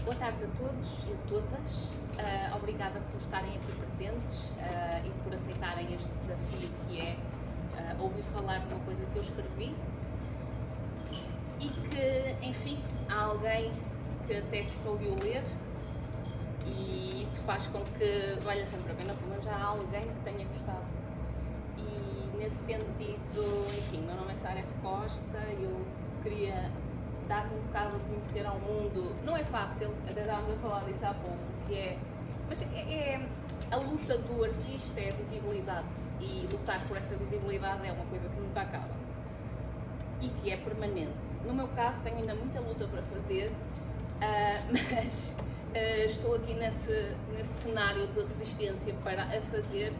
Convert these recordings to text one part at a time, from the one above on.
Boa tarde a todos e a todas. Obrigada por estarem aqui presentes e por aceitarem este desafio que é ouvir falar de uma coisa que eu escrevi e que, enfim, há alguém que até gostou de o ler e isso faz com que valha sempre a pena, pelo menos há alguém que tenha gostado. E nesse sentido, enfim, meu nome é Sara F. Costa e eu queria dar-me um bocado a conhecer ao mundo. Não é fácil, até estávamos a falar disso há pouco, mas a luta do artista é a visibilidade e lutar por essa visibilidade é uma coisa que nunca acaba e que é permanente. No meu caso tenho ainda muita luta para fazer, mas estou aqui nesse cenário de resistência para a fazer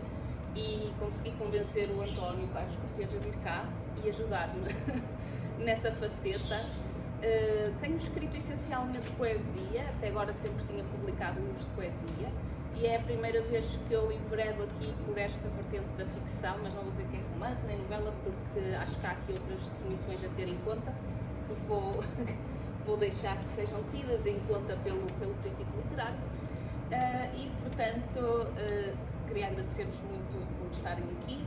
e consegui convencer o António Carlos Cortes a vir cá e ajudar-me nessa faceta. Tenho escrito essencialmente poesia, até agora sempre tinha publicado livros de poesia e é a primeira vez que eu enveredo aqui por esta vertente da ficção, mas não vou dizer que é romance nem novela porque acho que há aqui outras definições a ter em conta que vou deixar que sejam tidas em conta pelo crítico literário e portanto queria agradecer-vos muito por estarem aqui.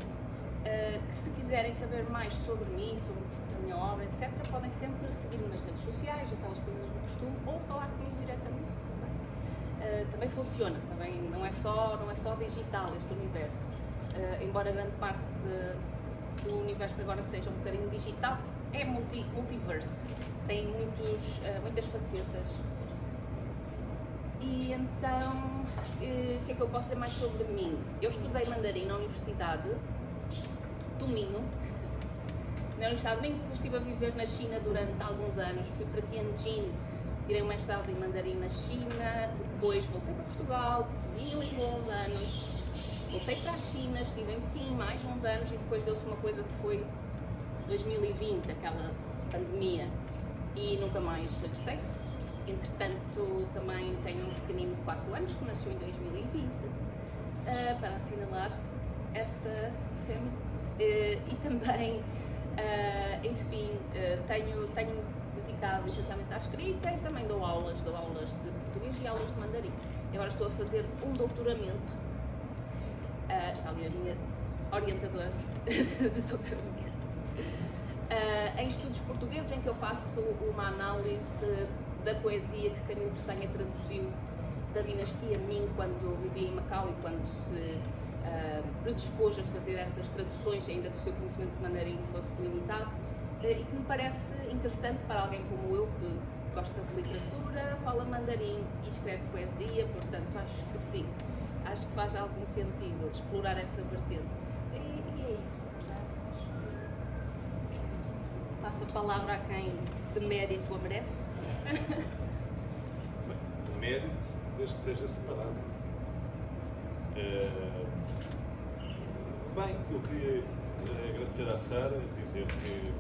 Que se quiserem saber mais sobre mim, sobre a minha obra, etc., podem sempre seguir-me nas redes sociais, aquelas coisas do costume, ou falar comigo diretamente também. Também funciona, também não é só digital este universo. Embora grande parte do universo agora seja um bocadinho digital, é multiverso, tem muitas facetas. E então, o que é que eu posso dizer mais sobre mim? Eu estudei mandarim na Universidade do Minho, na Universidade do Minho, depois estive a viver na China durante alguns anos, fui para Tianjin, tirei um mestrado em mandarim na China, depois voltei para Portugal, vivi em Lisboa uns anos, voltei para a China, estive em Pequim mais uns anos e depois deu-se uma coisa que foi 2020, aquela pandemia, e nunca mais regressei. Entretanto, também tenho um pequenino de 4 anos que nasceu em 2020, para assinalar essa efeméride. E também, enfim, tenho dedicado essencialmente à escrita e também dou aulas de português e aulas de mandarim. E agora estou a fazer um doutoramento, está ali a minha orientadora de doutoramento, em estudos portugueses, em que eu faço uma análise da poesia que Camilo Peçanha traduziu da dinastia Ming quando vivia em Macau e quando se predispôs a fazer essas traduções, ainda que o seu conhecimento de mandarim fosse limitado, e que me parece interessante para alguém como eu, que gosta de literatura, fala mandarim e escreve poesia, portanto acho que sim, acho que faz algum sentido explorar essa vertente. E é isso. Passo a palavra a quem de mérito a merece. De mérito, desde que seja separado. Bem, eu queria agradecer à Sara, dizer que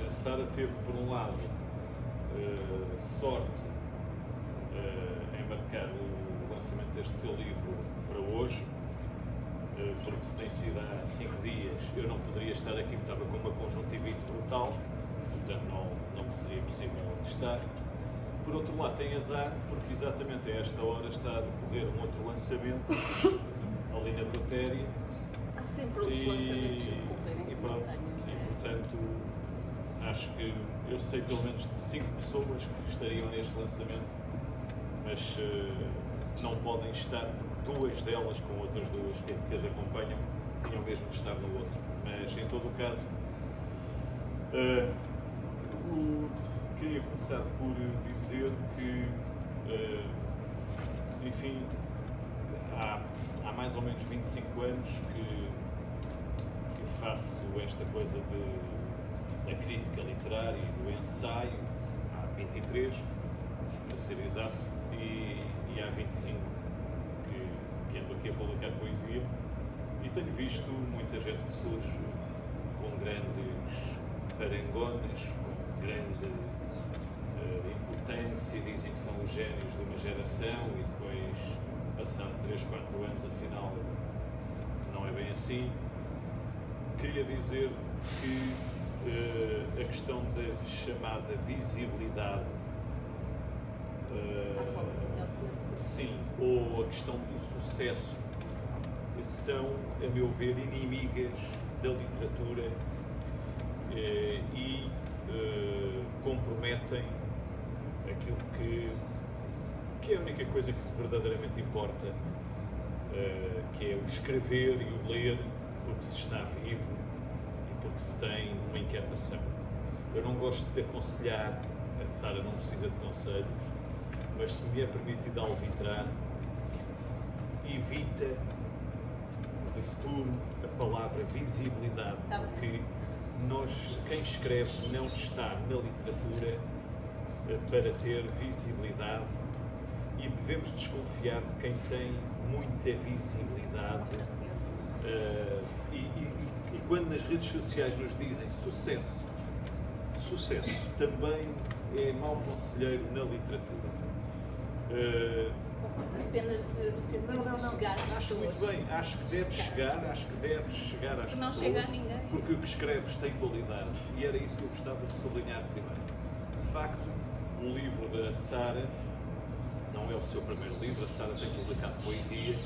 a Sara teve, por um lado, sorte em marcar o lançamento deste seu livro para hoje, porque se tem sido há 5 dias eu não poderia estar aqui porque estava com uma conjuntivite brutal, portanto não me seria possível estar. Por outro lado, tem azar, porque exatamente a esta hora está a decorrer um outro lançamento ali na Protéria. Há sempre outros lançamentos a decorrer em simultâneo. E, portanto, acho que eu sei pelo menos de 5 pessoas que estariam neste lançamento, mas não podem estar, porque 2 delas, com outras 2 que as acompanham, tinham mesmo de estar no outro. Mas, em todo o caso, queria começar por dizer que, enfim, há mais ou menos 25 anos que faço esta coisa da crítica literária e do ensaio, há 23, para ser exato, e há 25 que ando aqui a publicar poesia, e tenho visto muita gente que surge com grandes parangonas, com grande importância, dizem que são os génios de uma geração e depois, passado 3, 4 anos, afinal não é bem assim. Queria dizer que a questão da chamada visibilidade À falta de melhor termo. sim, ou a questão do sucesso, são, a meu ver, inimigas da literatura e comprometem aquilo que é a única coisa que verdadeiramente importa, que é o escrever e o ler porque se está vivo e porque se tem uma inquietação. Eu não gosto de aconselhar, a Sara não precisa de conselhos, mas se me é permitido alvitrar, evita de futuro a palavra visibilidade, porque quem escreve não está na literatura para ter visibilidade e devemos desconfiar de quem tem muita visibilidade e quando nas redes sociais nos dizem sucesso também é mau conselheiro na literatura. Apenas no sentido de chegar às Acho pessoas. muito bem, acho que deve chegar às Se não pessoas, chega a ninguém. porque o que escreves tem qualidade e era isso que eu gostava de sublinhar primeiro. De facto, o livro da Sara não é o seu primeiro livro, a Sara tem publicado poesia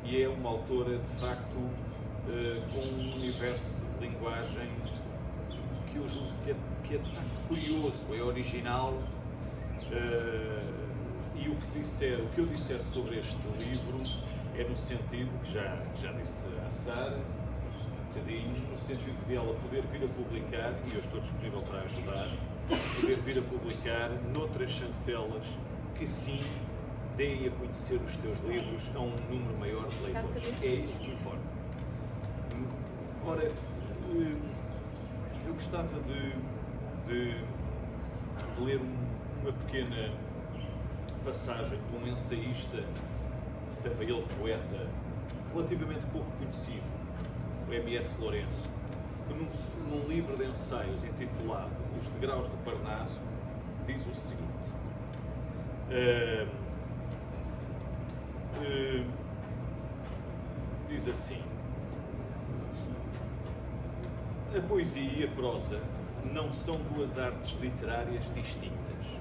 e é uma autora, de facto, com um universo de linguagem que eu julgo que é de facto curioso, é original. E o que eu disser sobre este livro é no sentido, que já disse à Sara, um bocadinho, no sentido de ela poder vir a publicar, e eu estou disponível para ajudar, poder vir a publicar noutras chancelas que sim deem a conhecer os teus livros a um número maior de leitores. É isso que importa. Ora, eu gostava de ler uma pequena passagem de um ensaísta, também ele poeta, relativamente pouco conhecido, o M.S. Lourenço, que num livro de ensaios intitulado Os Degraus do Parnaso, diz o seguinte: diz assim: a poesia e a prosa não são duas artes literárias distintas,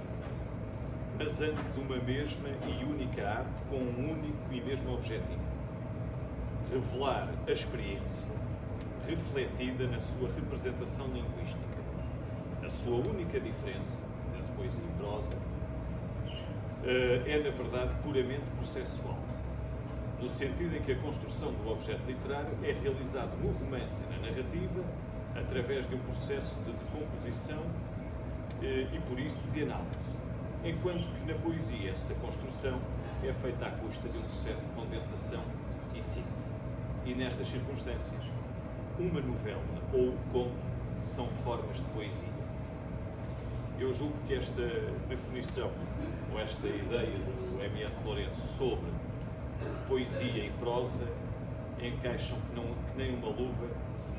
mas antes uma mesma e única arte com um único e mesmo objetivo: revelar a experiência refletida na sua representação linguística. A sua única diferença entre poesia e prosa é, na verdade, puramente processual, no sentido em que a construção do objeto literário é realizada no romance e na narrativa através de um processo de decomposição e, por isso, de análise. Enquanto que na poesia essa construção é feita à custa de um processo de condensação e síntese. E nestas circunstâncias, uma novela ou um conto são formas de poesia. Eu julgo que esta definição, ou esta ideia do M.S. Lourenço sobre poesia e prosa encaixam que nem uma luva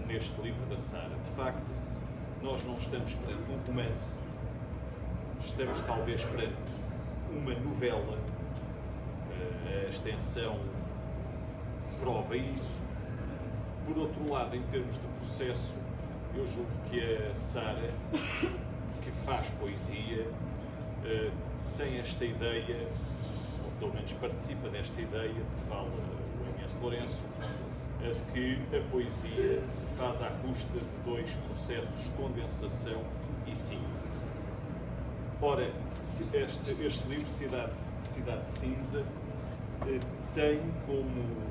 neste livro da Sara. De facto, nós não estamos perante um romance, estamos talvez perante uma novela. A extensão prova isso. Por outro lado, em termos de processo, eu julgo que a Sara, que faz poesia, tem esta ideia, ou pelo menos participa desta ideia de que fala o M.S. Lourenço, de que a poesia se faz à custa de dois processos, condensação e síntese. Ora, este livro, Cidade Cinza, tem como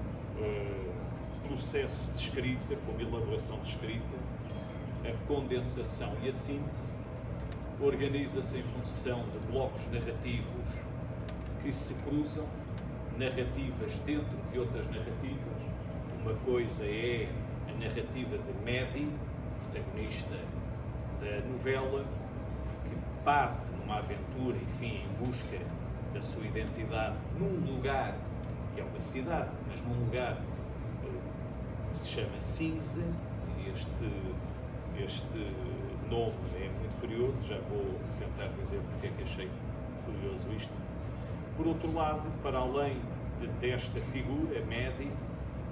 processo de escrita, como elaboração de escrita, a condensação e a síntese. Organiza-se em função de blocos narrativos que se cruzam, narrativas dentro de outras narrativas. Uma coisa é a narrativa de Mehdi, protagonista da novela, que parte numa aventura, enfim, em busca da sua identidade num lugar, que é uma cidade, mas num lugar que se chama Cinza. Este nome é muito curioso, já vou tentar dizer porque é que achei curioso isto. Por outro lado, para além desta figura, Mehdi,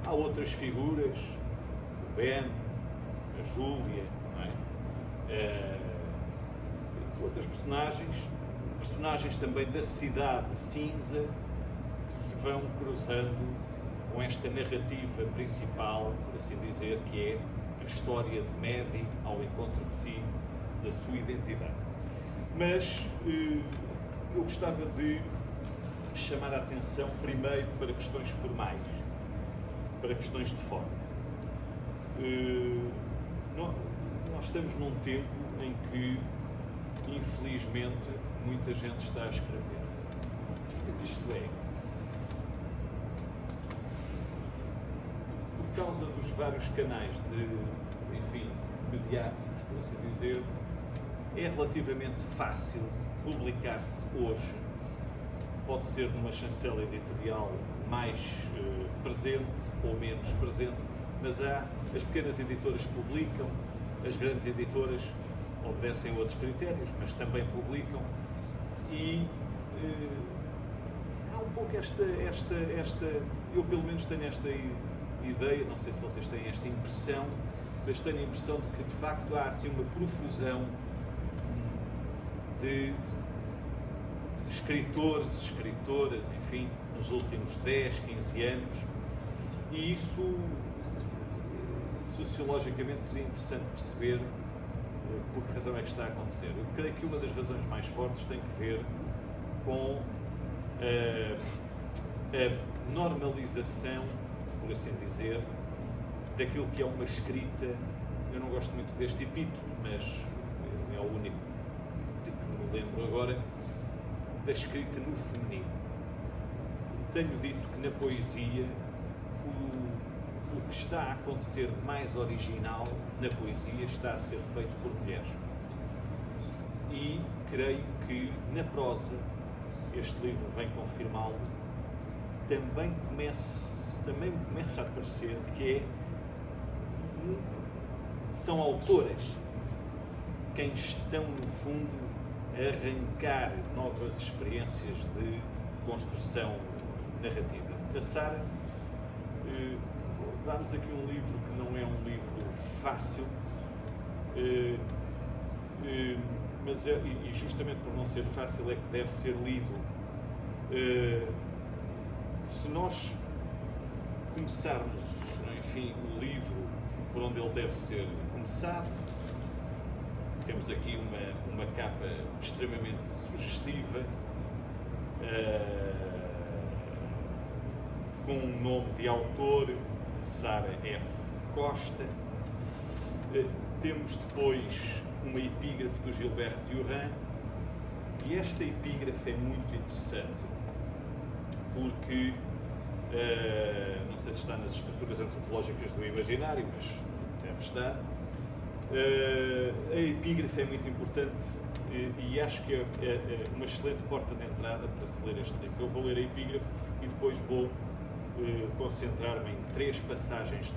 há outras figuras, o Ben, a Júlia, não é? Outras personagens personagens também da cidade cinza que se vão cruzando com esta narrativa principal, por assim dizer, que é a história de Maddie ao encontro de si, da sua identidade. Mas eu gostava de chamar a atenção primeiro para questões formais, para questões de forma. Nós estamos num tempo em que, infelizmente, muita gente está a escrever. Isto é, por causa dos vários canais mediáticos, por assim dizer, é relativamente fácil publicar-se hoje. Pode ser numa chancela editorial mais presente ou menos presente, mas as pequenas editoras publicam, as grandes editoras obedecem a outros critérios, mas também publicam, e há um pouco esta, eu pelo menos tenho esta ideia, não sei se vocês têm esta impressão, mas tenho a impressão de que de facto há assim uma profusão de escritores, escritoras, enfim, nos últimos 10, 15 anos, e isso sociologicamente seria interessante perceber por que razão é que está a acontecer. Eu creio que uma das razões mais fortes tem que ver com a normalização, por assim dizer, daquilo que é uma escrita. Eu não gosto muito deste epíteto, mas é o único que me lembro agora, da escrita no feminino. Tenho dito que na poesia o que está a acontecer de mais original na poesia está a ser feito por mulheres. E creio que na prosa, este livro vem confirmá-lo, também me começa a parecer que são autoras quem estão, no fundo, a arrancar novas experiências de construção narrativa. A Sara dá-nos aqui um livro que não é um livro fácil, mas e justamente por não ser fácil é que deve ser lido. Se nós começarmos, enfim, o livro por onde ele deve ser começado, temos aqui uma capa extremamente sugestiva, com um nome de autor, Sara F. Costa. Temos depois uma epígrafe do Gilbert Durand, e esta epígrafe é muito interessante porque, não sei se está nas estruturas antropológicas do imaginário, mas deve estar. A epígrafe é muito importante e acho que é uma excelente porta de entrada para se ler este livro. Eu vou ler a epígrafe e depois vou concentrar-me em 3 passagens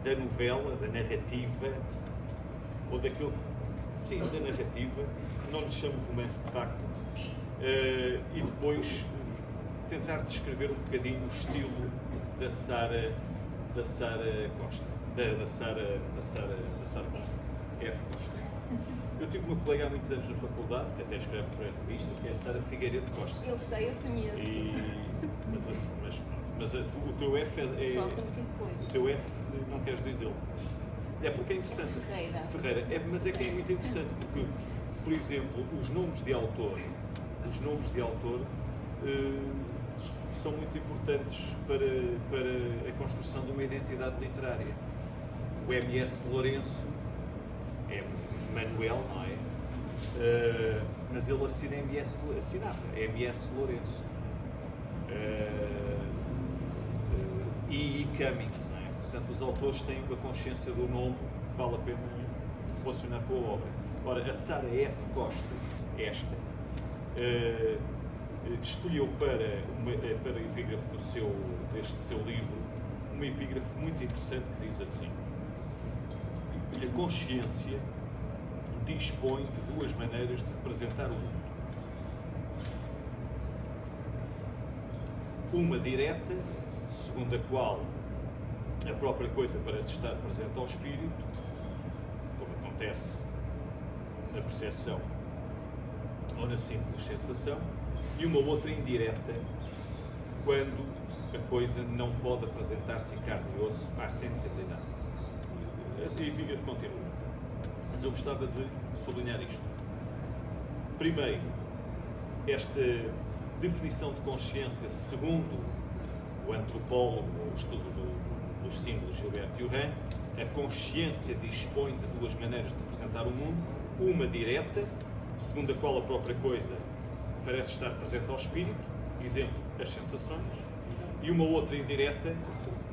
da novela, da narrativa, ou daquilo, sim, da narrativa, não lhe chamo romance de facto, e depois tentar descrever um bocadinho o estilo da Sara Costa, da Sara Costa, F. Costa. Eu tive uma colega há muitos anos na faculdade, que até escreve para a revista, que é a Sara Figueiredo Costa. Eu sei, eu conheço. Mas o teu F é só conheci depois. O teu F não queres dizê-lo. É porque é interessante. Ferreira. Mas é que é muito interessante porque, por exemplo, os nomes de autor são muito importantes para a construção de uma identidade literária. O M.S. Lourenço é Manuel, não é? Mas ele assinava M.S. Lourenço. E Cummings, não é? Portanto, os autores têm uma consciência do nome que vale a pena relacionar com a obra. Ora, a Sara F. Costa, escolheu para a epígrafe deste seu livro uma epígrafe muito interessante que diz assim: a consciência dispõe de 2 maneiras de representar o mundo. Uma direta, segundo a qual a própria coisa parece estar presente ao espírito, como acontece na percepção ou na simples sensação, e uma outra indireta, quando a coisa não pode apresentar-se em carne e osso à sensibilidade. A epígrafe continua, mas eu gostava de sublinhar isto. Primeiro, esta definição de consciência, segundo o antropólogo, o estudo dos símbolos Gilbert Durand, a consciência dispõe de duas maneiras de representar o mundo, uma direta, segundo a qual a própria coisa parece estar presente ao espírito, exemplo, as sensações, e uma outra indireta,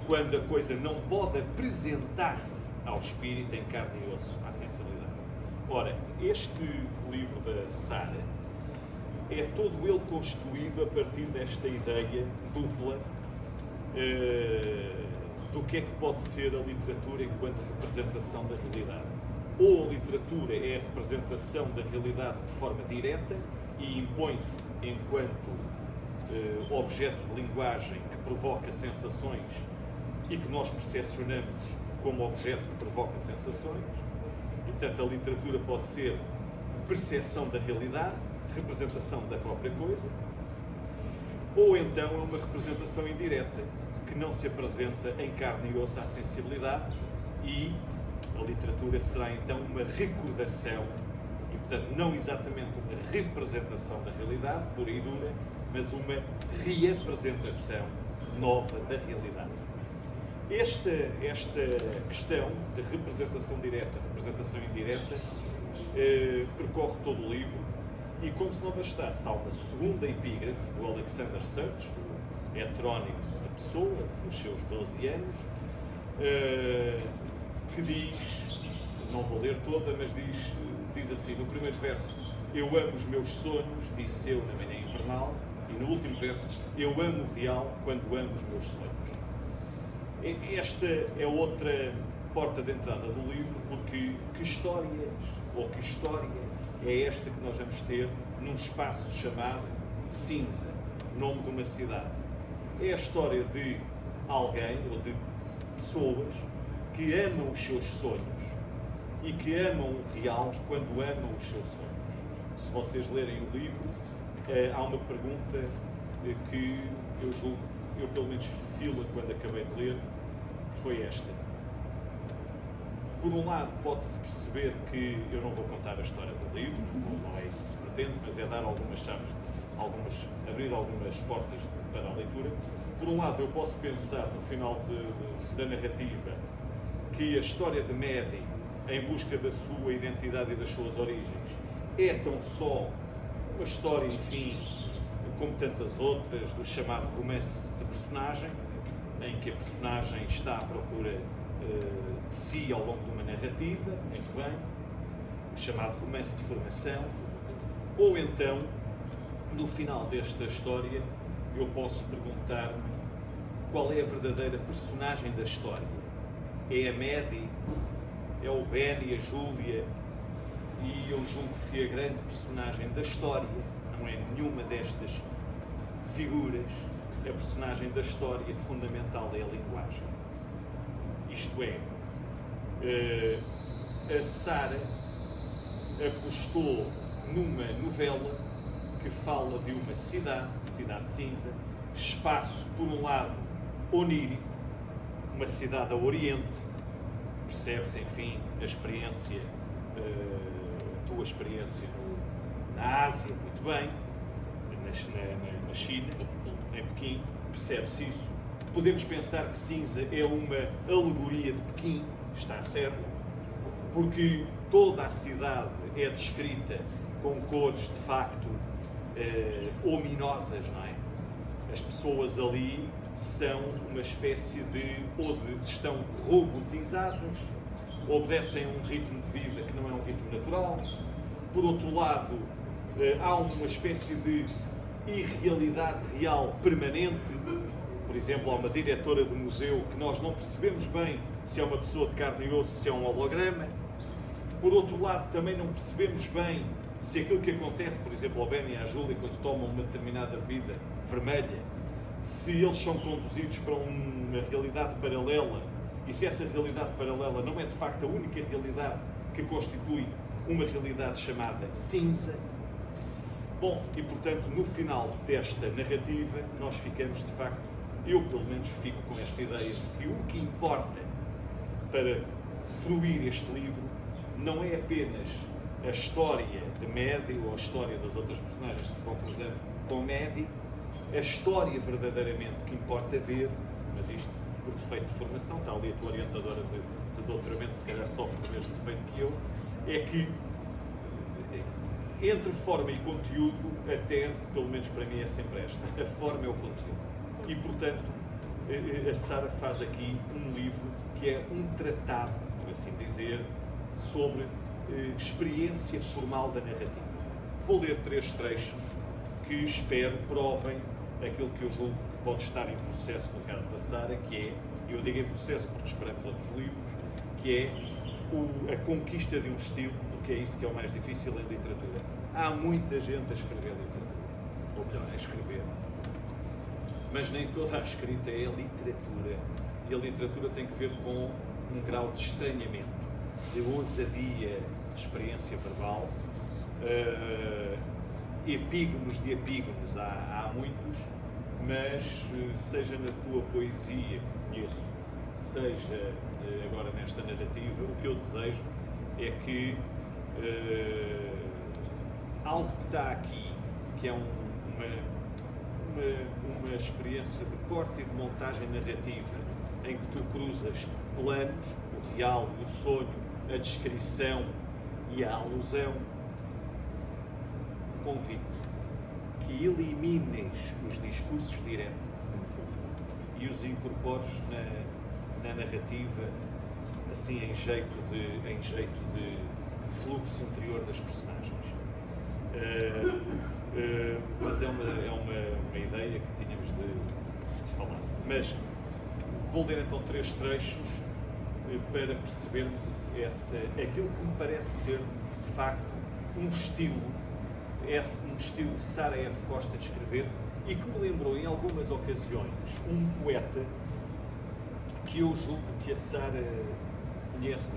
quando a coisa não pode apresentar-se ao espírito em carne e osso, à sensibilidade. Ora, este livro da Sara é todo ele construído a partir desta ideia dupla do que é que pode ser a literatura enquanto representação da realidade. Ou a literatura é a representação da realidade de forma direta e impõe-se enquanto objeto de linguagem que provoca sensações e que nós percepcionamos como objeto que provoca sensações, e portanto a literatura pode ser percepção da realidade, representação da própria coisa, ou então é uma representação indireta que não se apresenta em carne e osso à sensibilidade, e a literatura será então uma recordação e portanto não exatamente uma representação da realidade pura e dura, mas uma reapresentação nova da realidade. Esta questão de representação direta, representação indireta, percorre todo o livro, e como se não bastasse, há uma segunda epígrafe do Alexander Sirch, do heterónimo da pessoa, nos seus 12 anos, que diz, não vou ler toda, mas diz assim, no primeiro verso, eu amo os meus sonhos, disse eu na manhã invernal, e no último verso, eu amo o real quando amo os meus sonhos. Esta é outra porta de entrada do livro, porque que história é esta que nós vamos ter num espaço chamado Cinza, nome de uma cidade? É a história de alguém, ou de pessoas, que amam os seus sonhos e que amam o real quando amam os seus sonhos. Se vocês lerem o livro, há uma pergunta que eu julgo, eu pelo menos fila quando acabei de ler, que foi esta. Por um lado, pode-se perceber que eu não vou contar a história do livro, não é isso que se pretende, mas é dar algumas chaves, abrir algumas portas para a leitura. Por um lado, eu posso pensar no final da narrativa que a história de Mehdi, em busca da sua identidade e das suas origens, é tão só uma história, enfim, como tantas outras, do chamado romance de personagem, em que a personagem está à procura de si ao longo de uma narrativa, muito bem, o chamado romance de formação, ou então, no final desta história, eu posso perguntar-me qual é a verdadeira personagem da história. É a Mehdi, é o Benny, a Júlia, e eu julgo que a grande personagem da história não é nenhuma destas figuras. A personagem da história fundamental é a linguagem. Isto é, a Sara apostou numa novela que fala de uma cidade cinza, espaço, por um lado, onírico, uma cidade a oriente, percebes, enfim, a experiência, a tua experiência na Ásia, muito bem, na China, em Pequim, percebe-se isso. Podemos pensar que cinza é uma alegoria de Pequim, está certo, porque toda a cidade é descrita com cores de facto ominosas, não é? As pessoas ali são uma espécie estão robotizadas, obedecem a um ritmo de vida que não é um ritmo natural. Por outro lado, há uma espécie de irrealidade real permanente. Por exemplo, há uma diretora de museu que nós não percebemos bem se é uma pessoa de carne e osso, se é um holograma. Por outro lado, também não percebemos bem se aquilo que acontece, por exemplo, ao Ben e à Júlia, quando tomam uma determinada bebida vermelha, se eles são conduzidos para uma realidade paralela, e se essa realidade paralela não é de facto a única realidade que constitui uma realidade chamada cinza. Bom, e portanto, no final desta narrativa, nós ficamos, de facto, eu pelo menos fico com esta ideia de que o que importa para fruir este livro não é apenas a história de Maddie ou a história das outras personagens que se vão cruzando com Maddie, a história verdadeiramente que importa ver, mas isto por defeito de formação, está ali a tua orientadora de doutoramento, se calhar sofre do mesmo defeito que eu, é que entre forma e conteúdo, a tese, pelo menos para mim, é sempre esta. A forma é o conteúdo. E, portanto, a Sara faz aqui um livro que é um tratado, por assim dizer, sobre experiência formal da narrativa. Vou ler 3 trechos que espero provem aquilo que eu julgo que pode estar em processo no caso da Sara, que é, eu digo em processo porque esperamos outros livros, que é a conquista de um estilo, porque é isso que é o mais difícil em literatura. Há muita gente a escrever literatura, ou melhor, a escrever, mas nem toda a escrita é literatura, e a literatura tem que ver com um grau de estranhamento, de ousadia, de experiência verbal, epígonos de epígonos há muitos, mas seja na tua poesia que conheço, seja agora nesta narrativa, o que eu desejo é que algo que está aqui, que é uma experiência de corte e de montagem narrativa, em que tu cruzas planos, o real, o sonho, a descrição e a alusão, convite que elimines os discursos diretos e os incorpores na narrativa, assim em jeito de fluxo interior das personagens. Mas é uma ideia que tínhamos de falar. Mas vou ler então 3 trechos para percebermos aquilo que me parece ser, de facto, um estilo Sara F. Costa de escrever e que me lembrou em algumas ocasiões um poeta que eu julgo que a Sara conhece,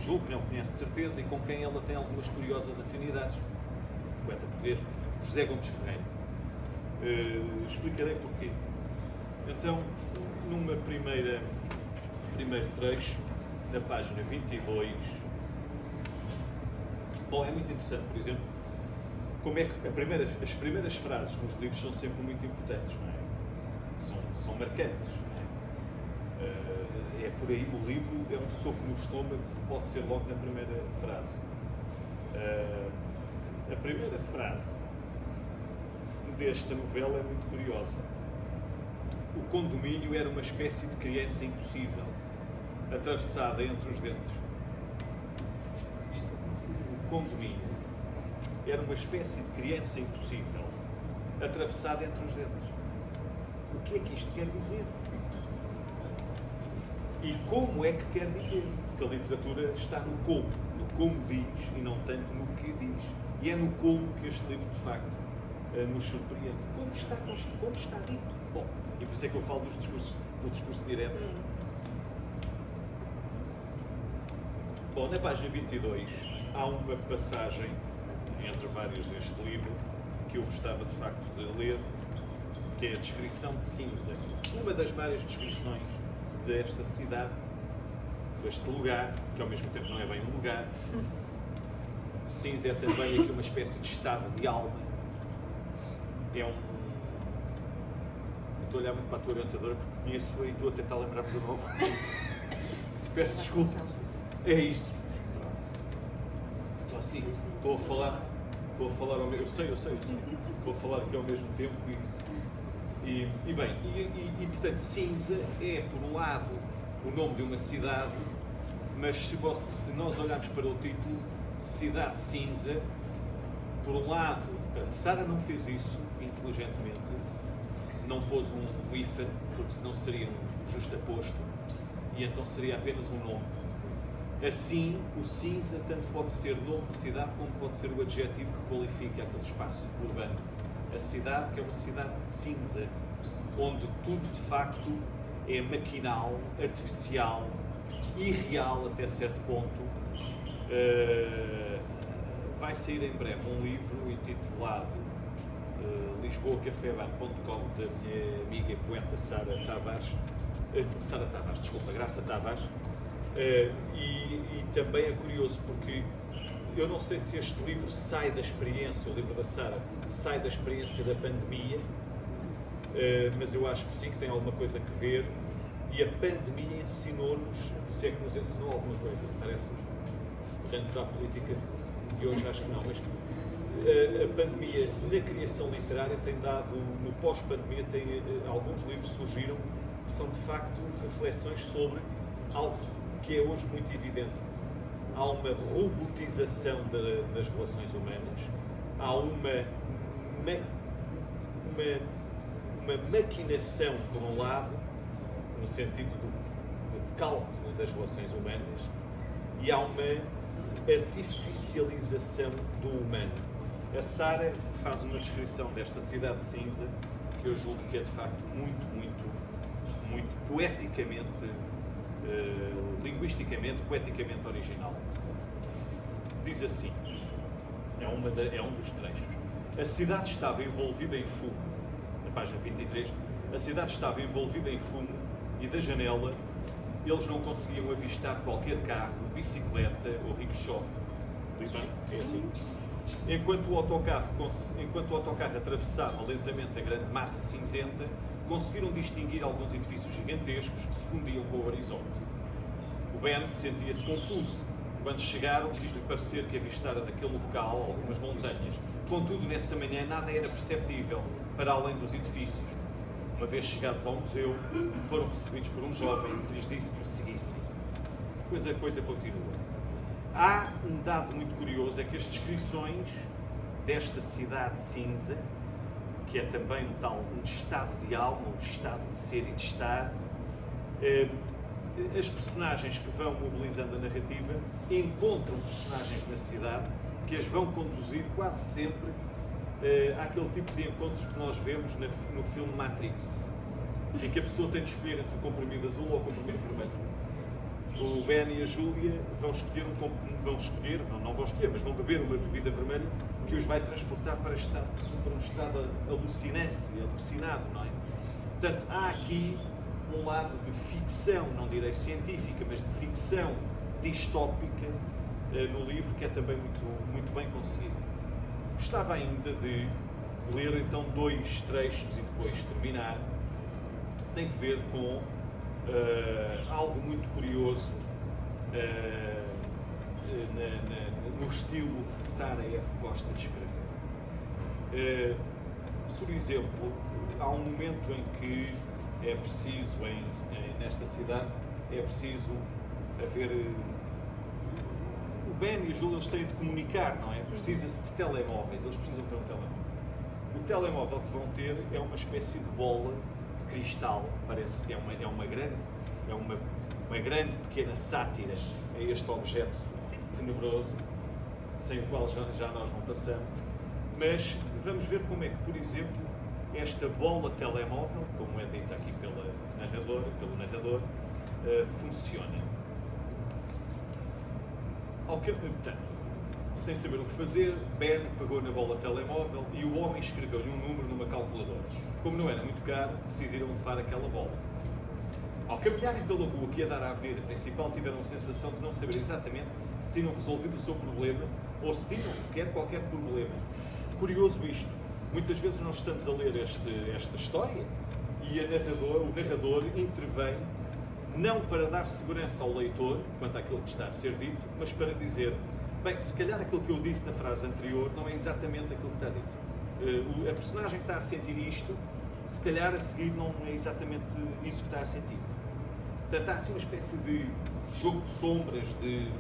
conhece de certeza, e com quem ela tem algumas curiosas afinidades. O poeta português José Gomes Ferreira. Explicarei porquê. Então, numa primeiro trecho, na página 22, bom, é muito interessante, por exemplo, como é que as primeiras frases nos livros são sempre muito importantes, não é? São marcantes, não é? É por aí, o livro é um soco no estômago, pode ser logo na primeira frase. A primeira frase desta novela é muito curiosa. O condomínio era uma espécie de criança impossível, atravessada entre os dentes. O condomínio era uma espécie de criança impossível, atravessada entre os dentes. O que é que isto quer dizer? E como é que quer dizer? Porque a literatura está no como diz e não tanto no que diz. E é no como que este livro, de facto, nos surpreende. Como está dito? Bom, e por isso é que eu falo do discurso direto. Bom, na página 22 há uma passagem, entre várias deste livro, que eu gostava de facto de ler, que é a descrição de Cinza. Uma das várias descrições desta cidade, deste lugar, que ao mesmo tempo não é bem um lugar. Cinza é também aqui uma espécie de estado de alma. Eu estou a olhar muito para a tua orientadora porque conheço-a e estou a tentar lembrar-me do nome. Peço desculpa. É isso. Estou assim, estou a falar ao mesmo... Eu sei. Estou a falar aqui ao mesmo tempo e portanto, Cinza é, por um lado, o nome de uma cidade, mas se nós olharmos para o título, Cidade Cinza, por um lado, a Sara não fez isso inteligentemente, não pôs um hífen, porque senão seria um justaposto, e então seria apenas um nome. Assim, o cinza tanto pode ser nome de cidade como pode ser o adjetivo que qualifica aquele espaço urbano. A cidade, que é uma cidade de cinza, onde tudo de facto é maquinal, artificial, irreal até certo ponto. Vai sair em breve um livro intitulado lisboacafebar.com, da minha amiga e poeta Graça Tavares. E também é curioso porque eu não sei se este livro sai da experiência, o livro da Sara, sai da experiência da pandemia, mas eu acho que sim, que tem alguma coisa a ver, e a pandemia ensinou-nos, se é que nos ensinou alguma coisa, parece-me, olhando para a política de hoje acho que não, mas a pandemia na criação literária tem dado, no pós-pandemia, alguns livros surgiram que são de facto reflexões sobre algo que é hoje muito evidente. Há uma robotização das relações humanas, há uma maquinação, por um lado, no sentido do cálculo das relações humanas, e há uma artificialização do humano. A Sara faz uma descrição desta cidade cinza que eu julgo que é de facto muito poeticamente, linguisticamente, poeticamente original. Diz assim, é um dos trechos: a cidade estava envolvida em fumo, na página 23, a cidade estava envolvida em fumo e da janela eles não conseguiam avistar qualquer carro, bicicleta ou rickshaw. É assim. Enquanto o autocarro atravessava lentamente a grande massa cinzenta, conseguiram distinguir alguns edifícios gigantescos que se fundiam com o horizonte. O Ben sentia-se confuso. Quando chegaram, quis-lhe parecer que avistara daquele local algumas montanhas. Contudo, nessa manhã nada era perceptível para além dos edifícios. Uma vez chegados ao museu, foram recebidos por um jovem que lhes disse que o seguissem. Depois a coisa continua. Há um dado muito curioso, é que as descrições desta cidade cinza, que é também um estado de alma, um estado de ser e de estar, as personagens que vão mobilizando a narrativa encontram personagens na cidade que as vão conduzir quase sempre àquele tipo de encontros que nós vemos no filme Matrix, em que a pessoa tem de escolher entre o comprimido azul ou o comprimido vermelho. O Ben e a Júlia vão beber uma bebida vermelha que os vai transportar para um estado alucinante e alucinado, não é? Portanto, há aqui um lado de ficção, não direi científica, mas de ficção distópica no livro, que é também muito bem conseguido. Gostava ainda de ler então 2 trechos e depois terminar. Tem que ver com algo muito curioso no estilo que Sara F. gosta de escrever. Por exemplo, há um momento em que é preciso, nesta cidade, é preciso haver... O Ben e a Júlia têm de comunicar, não é? Precisa-se de telemóveis, eles precisam ter um telemóvel. O telemóvel que vão ter é uma espécie de bola de cristal, parece que é uma grande pequena sátira a este objeto tenebroso, sem o qual já nós não passamos, mas vamos ver como é que, por exemplo, esta bola telemóvel, como é dita aqui pelo narrador, funciona. Portanto, sem saber o que fazer, Ben pegou na bola telemóvel e o homem escreveu-lhe um número numa calculadora. Como não era muito caro, decidiram levar aquela bola. Ao caminharem pela rua que ia dar à avenida principal, tiveram a sensação de não saber exatamente se tinham resolvido o seu problema ou se tinham sequer qualquer problema. Curioso isto, muitas vezes nós estamos a ler esta história e o narrador intervém não para dar segurança ao leitor quanto àquilo que está a ser dito, mas para dizer, bem, se calhar aquilo que eu disse na frase anterior não é exatamente aquilo que está dito. A personagem que está a sentir isto, se calhar a seguir não é exatamente isso que está a sentir. Portanto, há assim uma espécie de jogo de sombras, de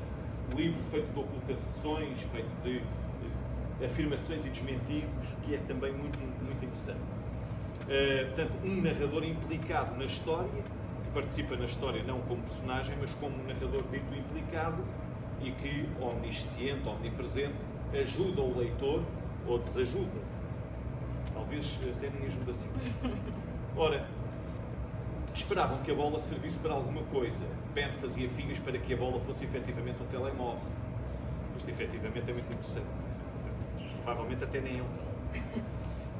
livro feito de ocultações, feito de afirmações e desmentidos, que é também muito interessante. Portanto, um narrador implicado na história, que participa na história não como personagem, mas como um narrador dito implicado e que, omnisciente, omnipresente, ajuda o leitor ou desajuda. Talvez até nem ajuda assim. Ora, esperavam que a bola servisse para alguma coisa. Ben fazia figas para que a bola fosse efetivamente um telemóvel. Isto efetivamente é muito interessante. Portanto, provavelmente até nem é um telemóvel.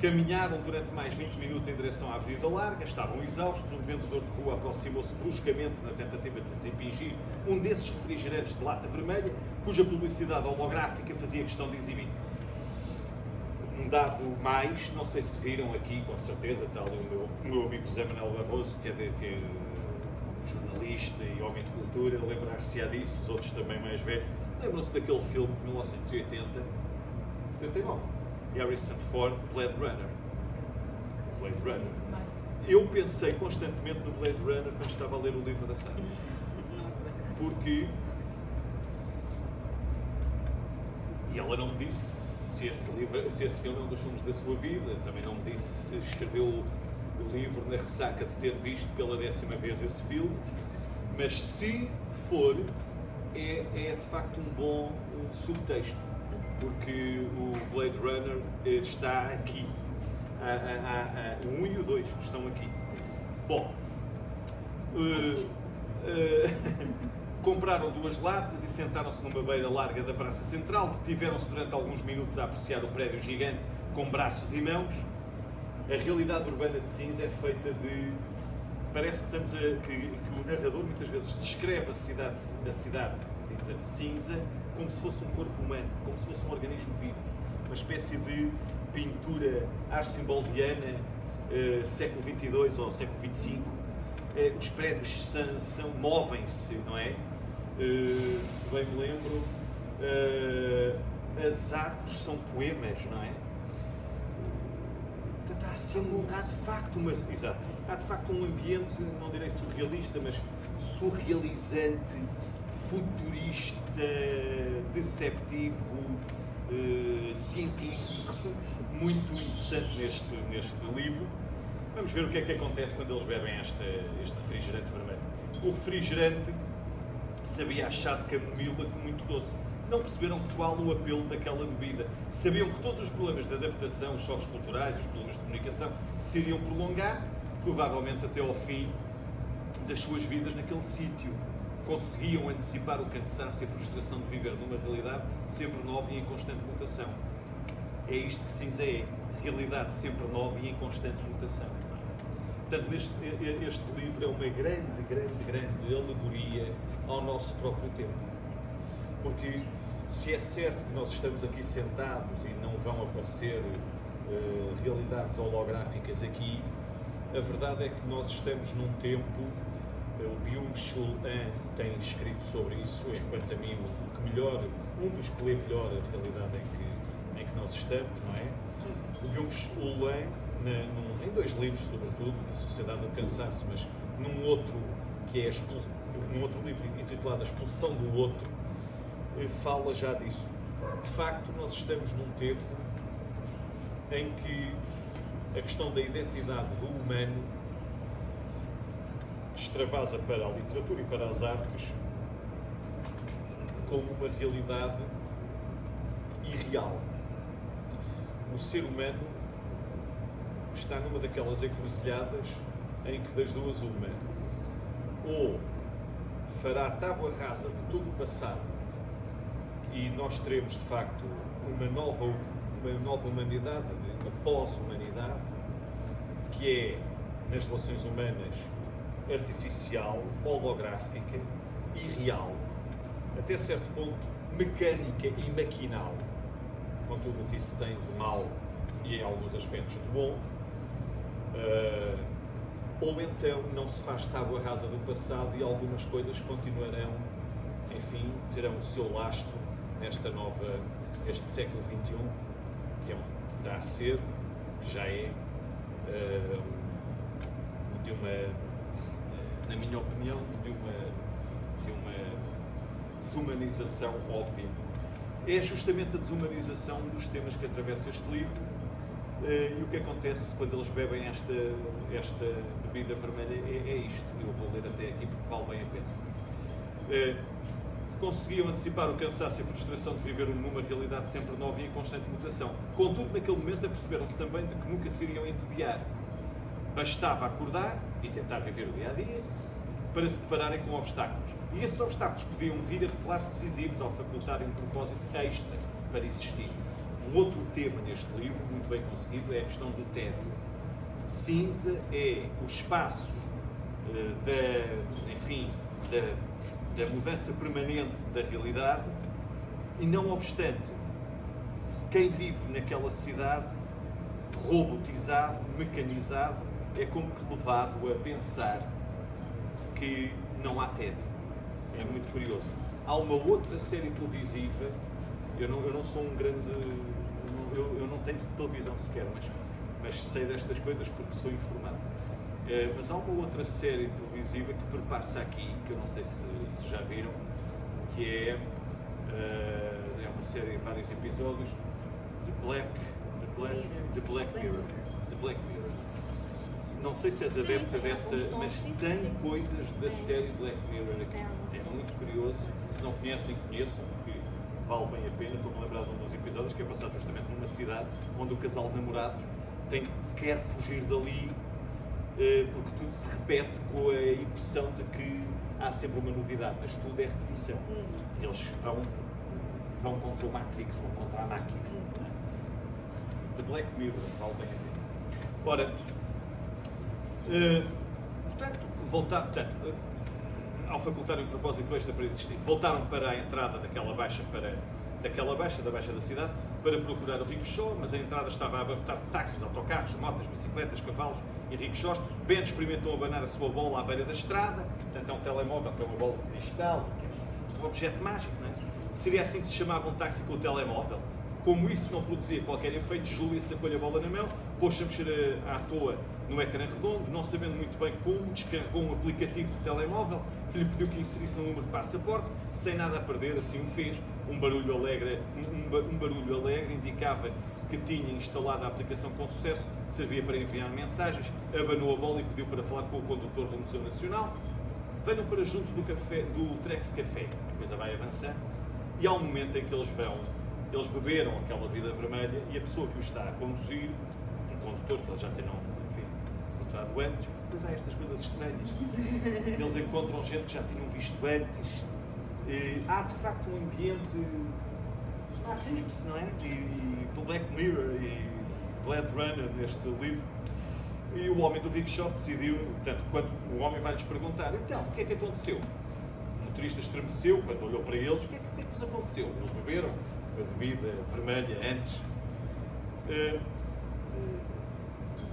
Caminharam durante mais 20 minutos em direção à Avenida Larga, estavam exaustos, um vendedor de rua aproximou-se bruscamente na tentativa de lhes impingir um desses refrigerantes de lata vermelha, cuja publicidade holográfica fazia questão de exibir. Um dado mais, não sei se viram aqui, com certeza, está ali o meu amigo José Manuel Barroso, que é jornalista e homem de cultura, lembrar-se-á disso, os outros também mais velhos, lembram-se daquele filme de 1980, 79, Harrison Ford, Blade Runner. Blade Runner. Eu pensei constantemente no Blade Runner quando estava a ler o livro da Sara. Porque... E ela não me disse se esse filme é um dos filmes da sua vida, também não me disse se escreveu o livro na ressaca de ter visto pela 10ª vez esse filme, mas se for, é de facto um bom subtexto, porque o Blade Runner está aqui. O 1 e o 2 estão aqui. Bom, compraram 2 latas e sentaram-se numa beira larga da Praça Central, detiveram-se durante alguns minutos a apreciar o prédio gigante com braços e mãos. A realidade urbana de Sinza é feita de... Parece que o narrador muitas vezes descreve a cidade dita Sinza como se fosse um corpo humano, como se fosse um organismo vivo. Uma espécie de pintura arcimboldiana, século XXII ou século XXV. Os prédios movem-se, não é? Se bem me lembro, as árvores são poemas, não é? Há de facto um ambiente, não direi surrealista, mas surrealizante, futurista, deceptivo, científico, muito interessante neste livro. Vamos ver o que é que acontece quando eles bebem este refrigerante vermelho. O refrigerante sabia a chá de camomila muito doce. Não perceberam qual o apelo daquela bebida. Sabiam que todos os problemas de adaptação, os choques culturais e os problemas de comunicação se iriam prolongar, provavelmente até ao fim das suas vidas naquele sítio. Conseguiam antecipar o cansaço e a frustração de viver numa realidade sempre nova e em constante mutação. É isto que Sinza é. Realidade sempre nova e em constante mutação. Portanto, este livro é uma grande alegoria ao nosso próprio tempo. Porque se é certo que nós estamos aqui sentados e não vão aparecer realidades holográficas aqui, a verdade é que nós estamos num tempo, o Byung-Chul Han tem escrito sobre isso, enquanto a mim um dos que lê melhor a realidade em que nós estamos, não é? O Byung-Chul Han, em 2 livros sobretudo, na Sociedade do Cansaço, mas num outro livro intitulado A Expulsão do Outro, fala já disso. De facto, nós estamos num tempo em que a questão da identidade do humano extravasa para a literatura e para as artes como uma realidade irreal. O ser humano está numa daquelas encruzilhadas em que das duas uma, ou fará tábua rasa de todo o passado e nós teremos de facto uma nova humanidade, uma pós-humanidade, que é, nas relações humanas, artificial, holográfica, irreal, até certo ponto mecânica e maquinal, com tudo o que isso tem de mal e em alguns aspectos de bom, ou então não se faz tábua rasa do passado e algumas coisas continuarão, enfim, terão o seu lastro neste século XXI, que está a ser, que já é, na minha opinião, de uma desumanização óbvia. É justamente a desumanização dos temas que atravessa este livro, e o que acontece quando eles bebem esta bebida vermelha é isto. Eu vou ler até aqui porque vale bem a pena. Conseguiam antecipar o cansaço e a frustração de viver numa realidade sempre nova e em constante mutação. Contudo, naquele momento aperceberam-se também de que nunca se iriam entediar. Bastava acordar e tentar viver o dia-a-dia para se depararem com obstáculos. E esses obstáculos podiam vir a revelar-se decisivos ao facultarem um propósito extra para existir. Um outro tema neste livro, muito bem conseguido, é a questão do tédio. Cinza é o espaço da mudança permanente da realidade e, não obstante, quem vive naquela cidade, robotizado, mecanizado, é como que levado a pensar que não há tédio. É muito curioso. Há uma outra série televisiva, eu não sou um grande... Eu não tenho televisão sequer, mas sei destas coisas porque sou informado. Mas há uma outra série televisiva que perpassa aqui, que eu não sei se já viram, que é uma série de vários episódios, The Black Mirror. Não sei se és adepta dessa, mas tem coisas da série Black Mirror aqui. É muito curioso. Se não conhecem, conheçam, porque vale bem a pena. Estou-me a lembrar de um dos episódios que é passado justamente numa cidade onde o casal de namorados quer fugir dali porque tudo se repete, com a impressão de que há sempre uma novidade, mas tudo é repetição. Eles vão contra o Matrix, vão contra a máquina. The Black Mirror, vale bem a pena. Ora, ao facultarem o propósito extra para existir, voltaram para a entrada da baixa da cidade, para procurar o rickshaw, mas a entrada estava a abarrotar de táxis, autocarros, motas, bicicletas, cavalos e rickshaws. Ben experimentou abanar a sua bola à beira da estrada, portanto é um telemóvel que é uma bola de cristal, que é um objeto mágico, não é? Seria assim que se chamava um táxi com o telemóvel. Como isso não produzia qualquer efeito, Júlia sacou-lhe a bola na mão, pôs-se a mexer à toa no ecrã redondo, não sabendo muito bem como, descarregou um aplicativo de telemóvel que lhe pediu que inserisse um número de passaporte, sem nada a perder, assim o fez. Um barulho alegre indicava que tinha instalado a aplicação com sucesso, servia para enviar mensagens, abanou a bola e pediu para falar com o condutor do Museu Nacional. Venham para junto do Trex Café, a coisa vai avançando, e há um momento em que eles beberam aquela bebida vermelha e a pessoa que o está a conduzir, um condutor que eles já tinham, encontrado antes, depois há estas coisas estranhas. Eles encontram gente que já tinham visto antes. Há de facto um ambiente Matrix, não é? E Black Mirror e Blade Runner neste livro. E o homem do rickshaw decidiu, portanto, quando o homem vai-lhes perguntar, então, o que é que aconteceu? O motorista estremeceu quando olhou para eles, o que é que vos aconteceu? Eles beberam a bebida vermelha antes.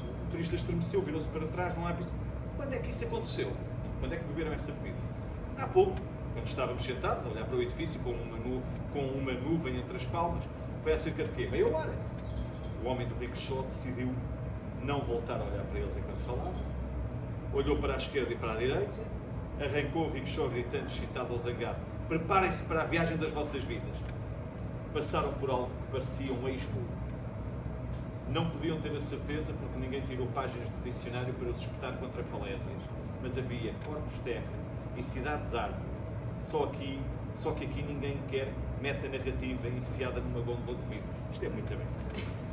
O motorista estremeceu, virou-se para trás, não há disse, quando é que isso aconteceu? Quando é que beberam essa bebida? Há pouco, quando estávamos sentados a olhar para o edifício com uma nuvem entre as palmas. Foi há cerca de quê? Meia hora. O homem do rickshaw decidiu não voltar a olhar para eles enquanto falava, olhou para a esquerda e para a direita, arrancou o rickshaw gritando, excitado ou zangado, preparem-se para a viagem das vossas vidas. Passaram por algo que parecia um ex-muro. Não podiam ter a certeza porque ninguém tirou páginas do dicionário para os espetar contra falésias, mas havia corpos terra e cidades-árvore. Só que aqui ninguém quer meta-narrativa enfiada numa gôndola de vidro. Isto é muito bem feito.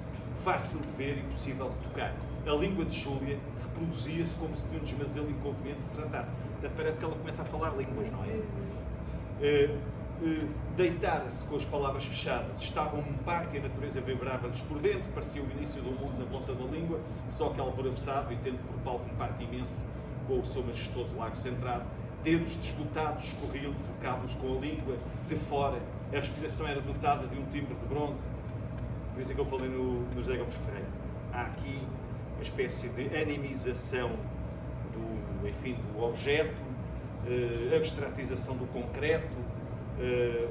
Fácil de ver e possível de tocar. A língua de Júlia reproduzia-se como se de um desmazelo inconveniente se tratasse. Portanto, parece que ela começa a falar línguas, não é? Deitada-se com as palavras fechadas. Estava um parque e a natureza vibrava-lhes por dentro. Parecia o início do mundo na ponta da língua, só que alvoroçado e tendo por palco um parque imenso com o seu majestoso lago centrado. Dedos desgotados escorriam focados com a língua de fora. A respiração era dotada de um timbre de bronze. Por isso é que eu falei no José Gomes Ferreira. Há aqui uma espécie de animização do objeto, abstratização do concreto,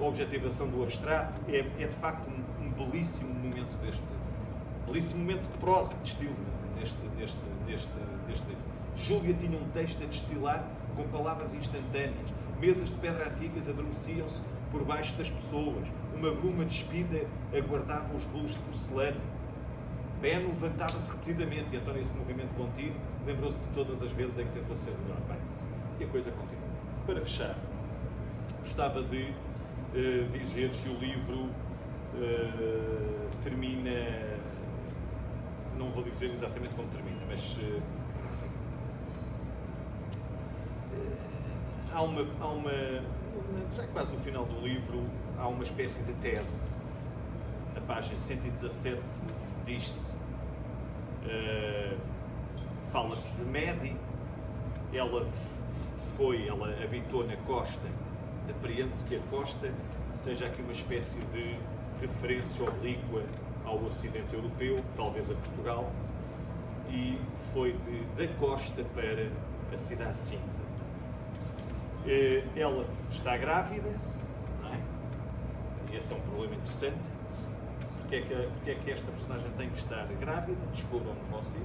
objetivação do abstrato. É de facto um belíssimo momento belíssimo momento de prosa, de estilo neste livro. Júlia tinha um texto a destilar com palavras instantâneas. Mesas de pedra antigas adormeciam-se por baixo das pessoas. Uma bruma despida aguardava os bolos de porcelana. Ben levantava-se repetidamente e António, esse movimento contínuo, lembrou-se de todas as vezes em que tentou ser melhor. Bem, e a coisa continua. Para fechar, gostava de dizer que o livro termina, não vou dizer exatamente como termina, mas há uma, já quase no final do livro, há uma espécie de tese. A página 117 diz-se, fala-se de Medi. Ela habitou na costa de Priense, que a costa seja aqui uma espécie de referência oblíqua ao ocidente europeu, talvez a Portugal, e foi da costa para a cidade cinza. Ela está grávida, não é? E esse é um problema interessante. Porque é que esta personagem tem que estar grávida? Descubram-no vocês.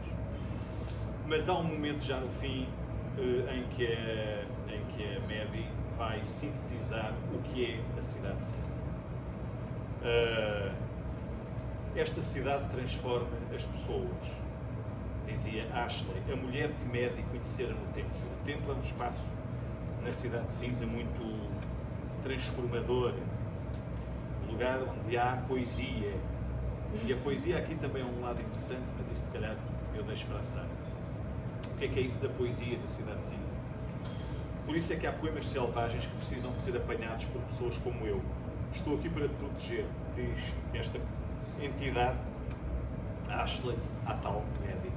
Mas há um momento já no fim em que a Medi vai sintetizar o que é a cidade cinza. Esta cidade transforma as pessoas, dizia Ashley, a mulher que Medi conhecera no templo. O templo é um espaço na cidade cinza muito transformador, lugar onde há poesia. E a poesia aqui também é um lado interessante, mas isso se calhar eu deixo para a Sara. O que é isso da poesia da cidade cinza? Por isso é que há poemas selvagens que precisam de ser apanhados por pessoas como eu. Estou aqui para te proteger, diz esta entidade, Ashley, a tal Medi.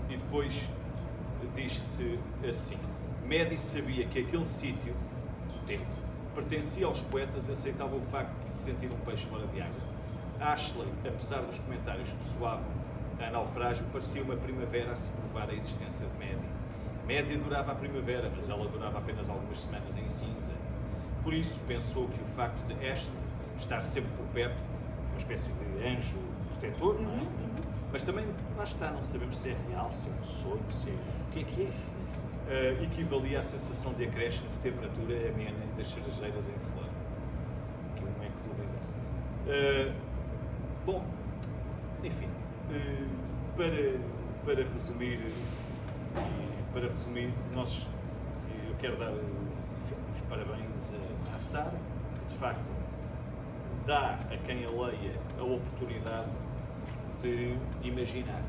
E depois diz-se assim: Medi sabia que aquele sítio, o templo, pertencia aos poetas e aceitava o facto de se sentir um peixe fora de água. Ashley, apesar dos comentários que soavam a naufrágio, parecia uma primavera a se provar a existência de Medi. Medi adorava a primavera, mas ela durava apenas algumas semanas em cinza. Por isso, pensou que o facto de Ashley estar sempre por perto, uma espécie de anjo protetor, não é? Mas também, lá está, não sabemos se é real, se é um sonho, se é... o que é? Equivalia à sensação de acréscimo de temperatura amena e das cerejeiras em flor. Aqui não é que dúvidas. Bom, enfim, para resumir, eu quero dar os parabéns à Sara, que de facto dá a quem a leia a oportunidade de imaginar.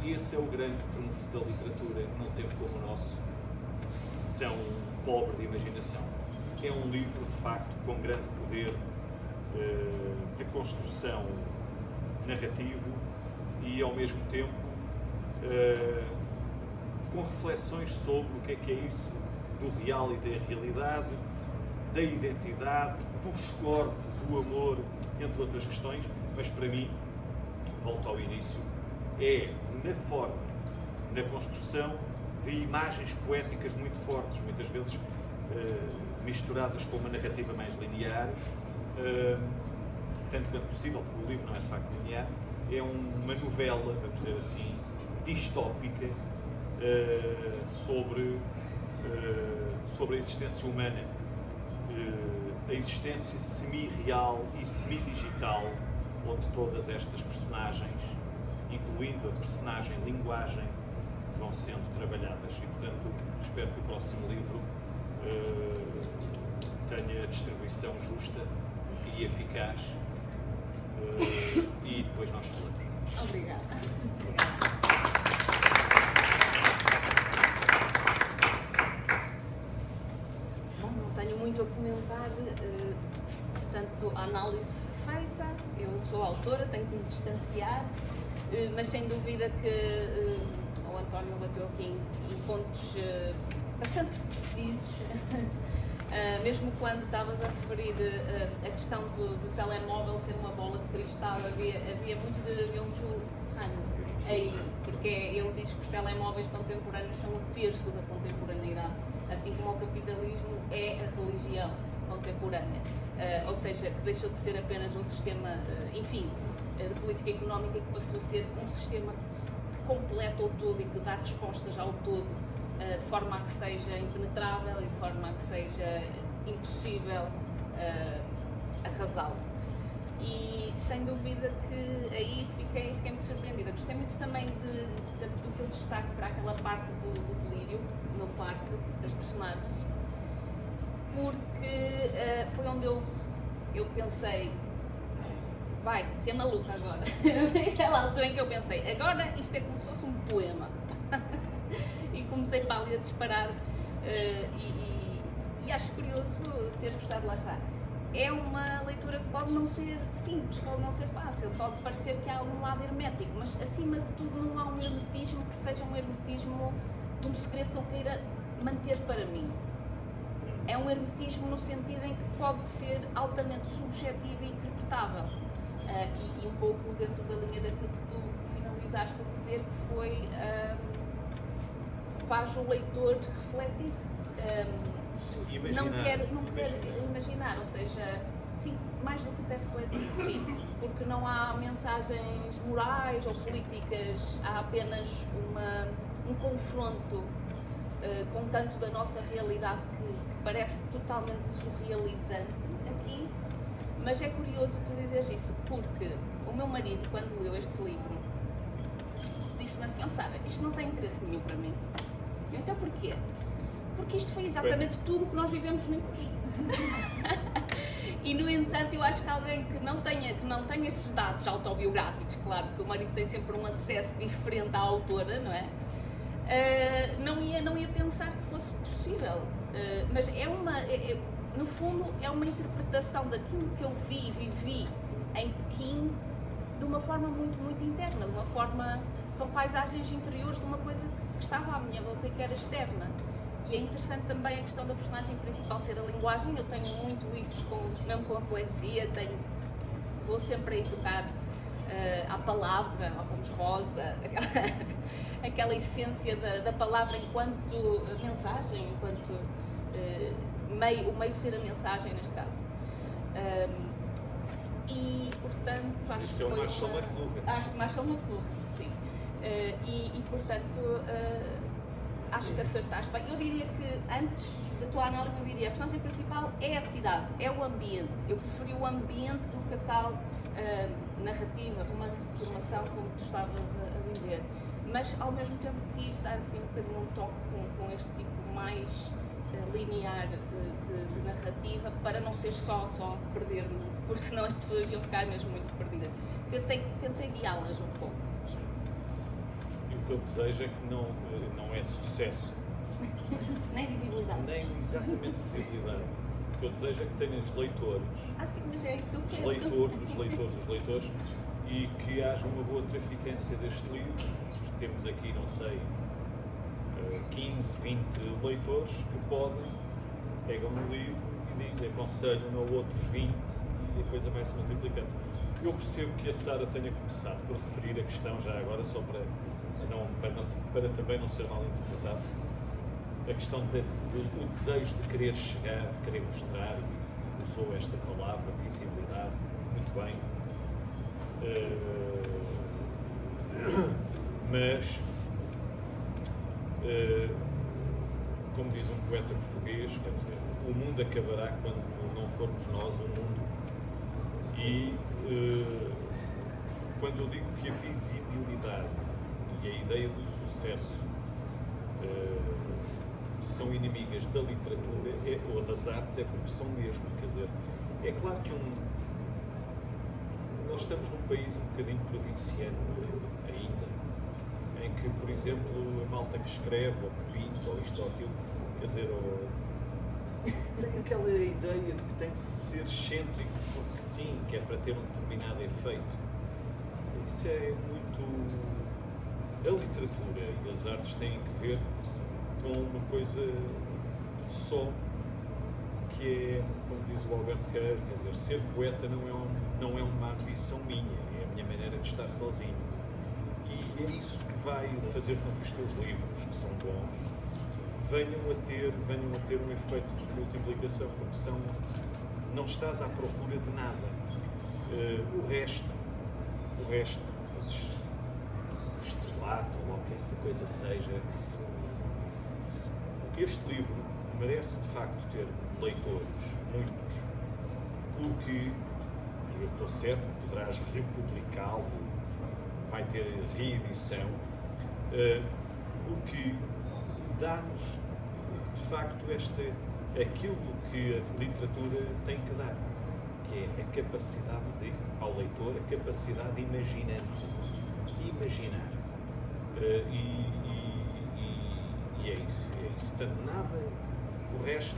E esse é o grande trunfo da literatura num tempo como o nosso, tão pobre de imaginação. É um livro, de facto, com grande poder de construção narrativo e, ao mesmo tempo, com reflexões sobre o que é isso do real e da realidade, da identidade, dos corpos, o amor, entre outras questões, mas para mim, volto ao início, é na forma, na construção de imagens poéticas muito fortes, muitas vezes misturadas com uma narrativa mais linear, tanto quanto possível, porque o livro não é de facto linear, é uma novela, vamos dizer assim, distópica sobre a existência humana, a existência semi-real e semi-digital, onde todas estas personagens, incluindo a personagem linguagem, vão sendo trabalhadas. E, portanto, espero que o próximo livro tenha a distribuição justa e eficaz, e depois nós falamos. Obrigada. Bom, não tenho muito a comentar, portanto, a análise foi feita, eu sou autora, tenho que me distanciar, mas sem dúvida que o António bateu aqui em pontos bastante precisos. Mesmo quando estavas a referir a questão do telemóvel ser uma bola de cristal, havia muito de Byung-Chul Han aí, porque ele diz que os telemóveis contemporâneos são o terço da contemporaneidade, assim como o capitalismo é a religião contemporânea, ou seja, que deixou de ser apenas um sistema, enfim, de política económica, que passou a ser um sistema que completa o todo e que dá respostas ao todo, de forma a que seja impenetrável e de forma a que seja impossível arrasá-lo. E sem dúvida que aí fiquei muito surpreendida. Gostei muito também do teu destaque para aquela parte do delírio no parque das personagens, porque foi onde eu pensei, vai ser maluca agora. Aquela altura em que eu pensei, agora isto é como se fosse um poema. E comecei para ali a disparar, e acho curioso teres gostado, lá está. é uma leitura que pode não ser simples, pode não ser fácil, pode parecer que há algum lado hermético, mas acima de tudo não há um hermetismo que seja um hermetismo de um segredo que eu queira manter para mim. É um hermetismo no sentido em que pode ser altamente subjetivo e interpretável. E um pouco dentro da linha daquilo que tu finalizaste a dizer, que foi faz o leitor refletir. Não quer imaginar, ou seja, sim, mais do que até refletir, sim, porque não há mensagens morais ou políticas, há apenas um confronto com tanto da nossa realidade que parece totalmente surrealizante aqui, mas é curioso tu dizeres isso, porque o meu marido, quando leu este livro, disse-me assim: "Oh Sara, isto não tem interesse nenhum para mim." Então porquê? Porque isto foi exatamente tudo o que nós vivemos muito aqui. E no entanto, eu acho que alguém que não tenha estes dados autobiográficos, claro que o marido tem sempre um acesso diferente à autora, não é? Não ia pensar que fosse possível. Mas no fundo é uma interpretação daquilo que eu vi e vivi em Pequim de uma forma muito, muito interna, de uma forma, são paisagens interiores de uma coisa que estava à minha volta e que era externa. E é interessante também a questão da personagem principal ser a linguagem. Eu tenho muito isso, mesmo com a poesia, vou sempre aí tocar à palavra, ao Ramos Rosa, aquela essência da palavra enquanto mensagem, enquanto o meio ser a mensagem neste caso. E portanto acho isso que é o foi Marshall McLuhan. Acho que Marshall McLuhan, sim. E portanto acho que acertaste bem. Eu diria que antes da tua análise, eu diria a personagem principal é a cidade, é o ambiente. Eu preferi o ambiente do que a tal narrativa, romance de formação, como tu estavas a dizer. Mas ao mesmo tempo quis dar assim um bocadinho um toque com este tipo mais linear de narrativa, para não ser só perder-me, porque senão as pessoas iam ficar mesmo muito perdidas. Tentei guiá-las um pouco. E o que eu desejo é que não é sucesso. Nem visibilidade. Nem exatamente visibilidade. O que eu desejo é que tenhas leitores. Sim, mas é isso que eu Os quero. leitores, e que haja uma boa traficância deste livro. Temos aqui, não sei, 15, 20 leitores que pegam no livro e dizem, aconselham a outros 20 e a coisa vai se multiplicando. Eu percebo que a Sara tenha começado por referir a questão, já agora, só para também não ser mal interpretado, a questão do desejo de querer chegar, de querer mostrar, usou esta palavra, visibilidade, muito bem. Mas, como diz um poeta português, quer dizer, o mundo acabará quando não formos nós o mundo. E quando eu digo que a visibilidade e a ideia do sucesso são inimigas da literatura ou das artes, é porque são mesmo. Quer dizer, é claro que nós estamos num país um bocadinho provinciano ainda, em que, por exemplo, a malta que escreve, ou que pinta, ou isto ou aquilo, quer dizer, tem aquela ideia de que tem de ser excêntrico, porque sim, que é para ter um determinado efeito. Isso é muito... A literatura e as artes têm que ver com uma coisa só, que é, como diz o Alberto Queiroz, quer dizer, ser poeta não é uma ambição minha, é a minha maneira de estar sozinho. E é isso que vai fazer com que os teus livros, que são bons, venham a ter um efeito de multiplicação, porque não estás à procura de nada. O resto, o estrelato, ou o que essa coisa seja, este livro merece de facto ter leitores, muitos, porque eu estou certo que poderás republicá-lo, vai ter reedição, porque dá-nos de facto aquilo que a literatura tem que dar, que é a capacidade ao leitor, a capacidade imaginante, de imaginar. E é isso. Portanto, nada, o resto,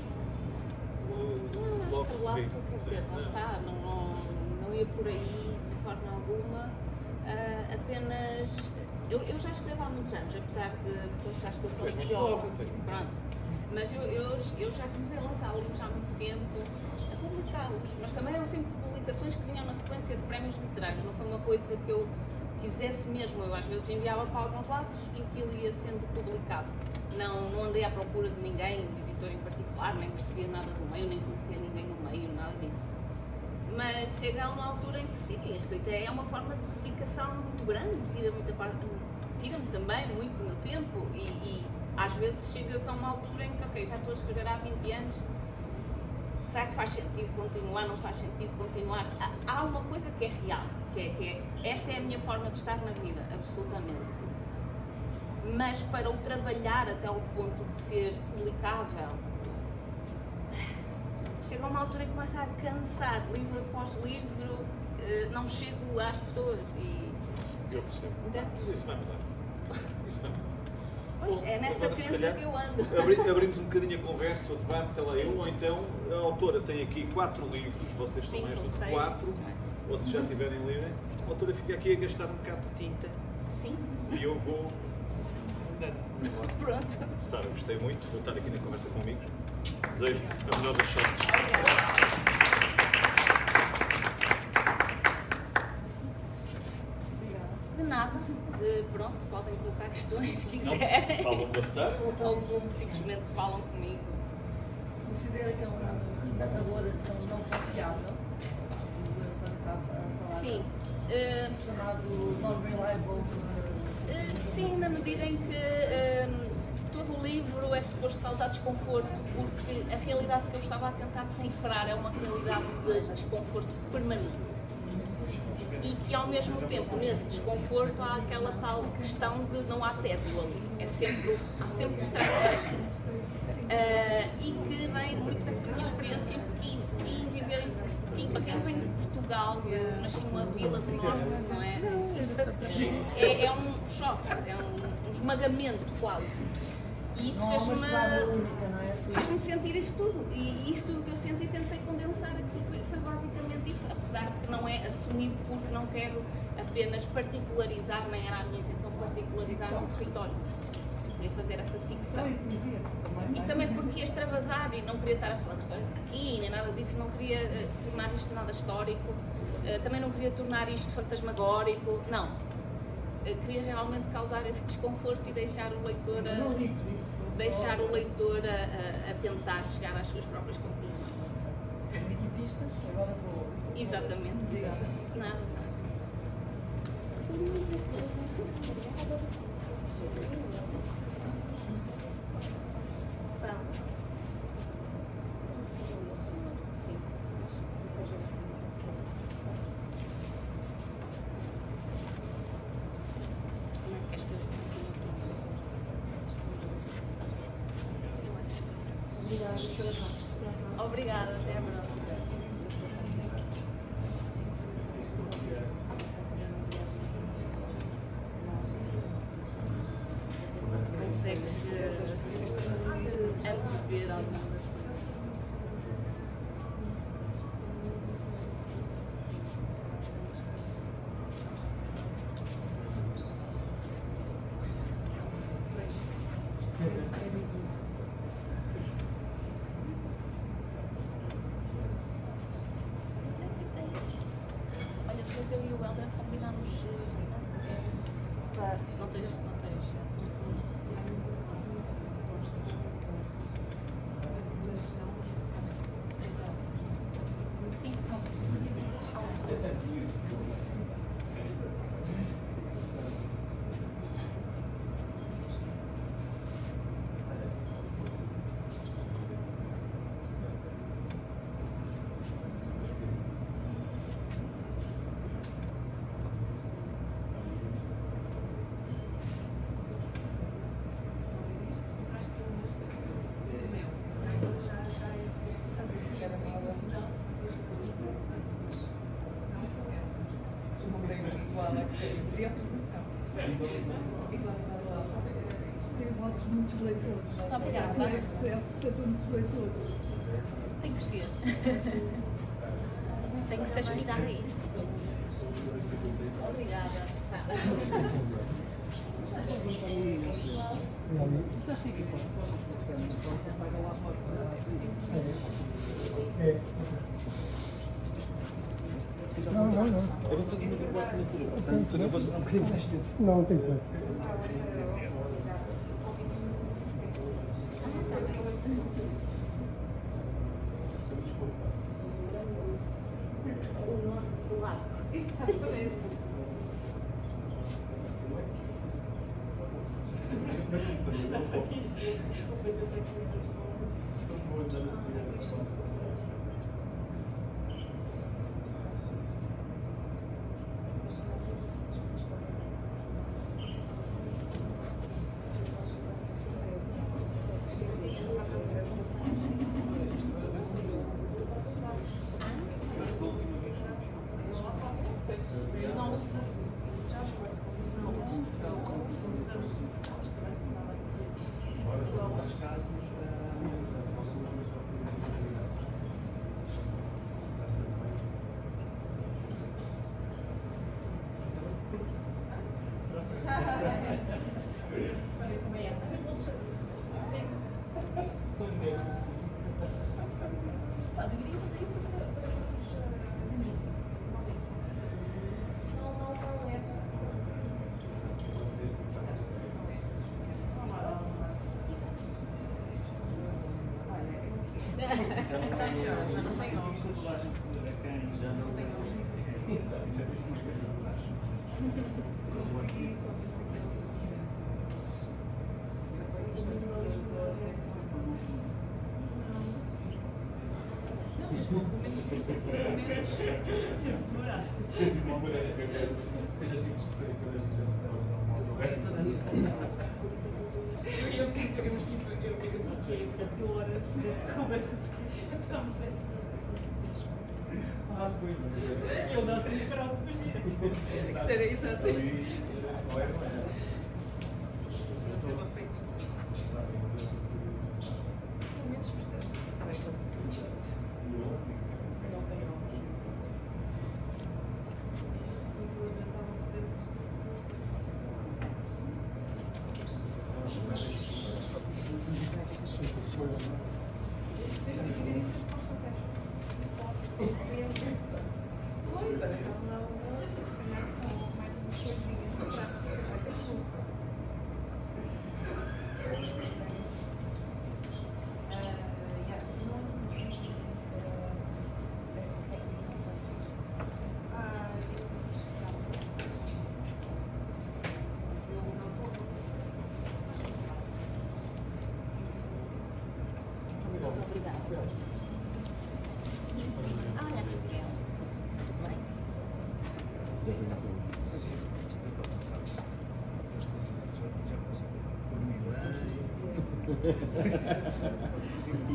logo outro lado, quer dizer, lá está, não ia por aí de forma alguma, apenas. Eu já escrevo há muitos anos, apesar de depois acho que eu sou Tu és muito jovem. nova, tens muito. Pronto. Mas eu já comecei a lançar livros há muito tempo, a publicá-los, mas também eram sempre publicações que vinham na sequência de prémios literários, não foi uma coisa que eu quisesse mesmo, eu às vezes enviava para alguns lados e aquilo ia sendo publicado. Não andei à procura de ninguém, de editor em particular, nem percebia nada do meio, nem conhecia ninguém no meio, nada disso. Mas chega a uma altura em que sim, a escrita é uma forma de dedicação muito grande, tira-me também muito do meu tempo e às vezes chegas a uma altura em que, ok, já estou a escrever há 20 anos, será que faz sentido continuar, não faz sentido continuar? Há uma coisa que é real, que é esta é a minha forma de estar na vida, absolutamente. Mas para o trabalhar até ao ponto de ser publicável, chega a uma altura em que começa a cansar, livro após livro, não chego às pessoas e... Eu percebo. Entendes? Mas isso vai mudar. Isso vai mudar. Pois, é nessa Agora, se crença calhar, que eu ando. Abrimos um bocadinho a conversa, o debate, sei lá eu, ou então a autora tem aqui 4 livros, vocês estão mais do que 4, ou se já tiverem livre, a autora fica aqui a gastar um bocado de tinta. Sim. E eu vou andando. Pronto. Sara, gostei muito, vou estar aqui na conversa com amigos. Desejo a melhor das sortes. De nada. Pronto, podem colocar questões se Não, quiserem. falam com a Sara ou Ou simplesmente falam comigo. Considera que é um narrador então não confiável? O António está a falar. Sim. Chamado non-reliable. Sim, na medida em que todo o livro é suposto causar desconforto, porque a realidade que eu estava a tentar decifrar é uma realidade de desconforto permanente. E que ao mesmo tempo, nesse desconforto, há aquela tal questão de não há tédio ali. Há sempre distração. E que vem muito dessa minha experiência em Pequim e viver em Pequim. Para quem vem de Portugal, eu nasci numa vila do norte, não é? Para Pequim é um choque, é um esmagamento quase. E isso Não há uma estrada única, não é? fez-me sentir isto tudo. E isso tudo que eu senti tentei condensar aqui. Foi basicamente isso. Apesar de que não é assumido porque não quero apenas particularizar, nem era a minha intenção particularizar um território. Queria fazer essa ficção. E também porque ia extravasar e não queria estar a falar de histórias de Pequim, nem nada disso, não queria tornar isto nada histórico, também não queria tornar isto fantasmagórico, não. Queria realmente causar esse desconforto e deixar o leitor a tentar chegar às suas próprias conclusões. Equipistas, agora vou. Exatamente. Obrigada. Nada. Obrigada, até a próxima. Consegues antever alguma das coisas? Olha, depois eu e o Helder combinamos jantar, se quiser. Não tens. Tem votos de muitos leitores. Obrigada. É sucesso de ser muitos leitores. Tem que ser. Tem que se aspirar a isso. Obrigada, Sara. Não. Eu vou fazer uma boa assinatura, portanto, eu vou dar um bocadinho mais tempo. Não, tem pressa. O norte polaco. Exatamente. Já não tem óculos. Já não tem óculos. Exato, Consegui, estou a ver se aqui não, mas pelo menos demoraste. Eu já tinha discussão quando a gente já estava normal. Eu tive que eu bloqueei durante horas desta conversa porque estamos Pois. eu não tenho para onde fugir. Isso era exatamente. Não era. Não ser feito. Pelo menos percebe o que vai acontecer. Que não tem óculos. Infelizmente estavam a poder assistir. Pois, olha, estava lá uma, se calhar com mais umas coisinhas no prato de cachorro. Obrigada. Olha, Gabriel. Tudo bem?